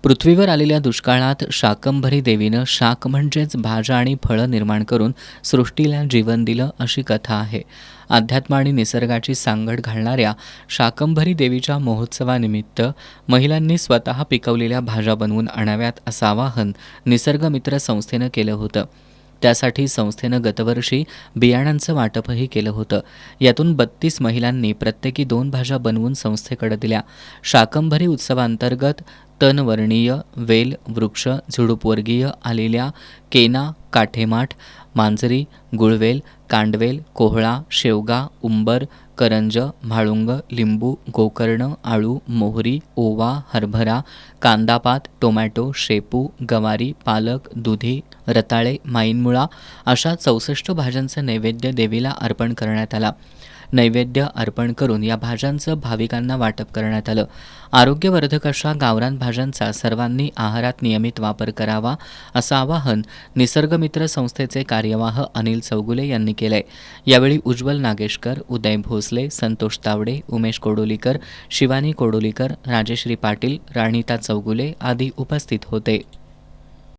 पृथ्वीवर आलेल्या दुष्काळात शाकंभरी देवीनं शाक म्हणजेच भाज्या आणि फळं निर्माण करून सृष्टीला जीवन दिलं अशी कथा आहे. अध्यात्म आणि निसर्गाची सांगड घालणाऱ्या शाकंभरी देवीच्या महोत्सवानिमित्त महिलांनी स्वतः पिकवलेल्या भाज्या बनवून आणाव्यात असं आवाहन निसर्गमित्र संस्थेनं केलं होतं. त्यासाठी संस्थेनं गतवर्षी बियाणांचं वाटपही केलं होतं. यातून 32 महिलांनी प्रत्येकी 2 भाज्या बनवून संस्थेकडे दिल्या. शाकंभरी उत्सवांतर्गत तनवर्णीय वेल वृक्ष झुडूपवर्गीय आलेल्या केना, काठेमाठ, मांजरी, गुळवेल, कांडवेल, कोहळा, शेवगा, उंबर, करंज, म्हाळुंग, लिंबू, गोकर्ण, आळू, मोहरी, ओवा, हरभरा, कांदापात, टोमॅटो, शेपू, गवारी, पालक, दुधी, रताळे, माईनमुळा अशा 64 भाज्यांचं नैवेद्य देवीला अर्पण करण्यात आला. नैवेद्य अर्पण करून या भाज्यांचं भाविकांना वाटप करण्यात आलं. आरोग्यवर्धक अशा गावरान भाज्यांचा सर्वांनी आहारात नियमित वापर करावा असं आवाहन निसर्गमित्र संस्थेचे कार्यवाह अनिल चौगुले यांनी केलंय. यावेळी उज्ज्वल नागेशकर, उदय भोसले, संतोष तावडे, उमेश कोडोलीकर, शिवानी कोडोलीकर, राजेश्री पाटील, राणीता चौगुले आदी उपस्थित होते.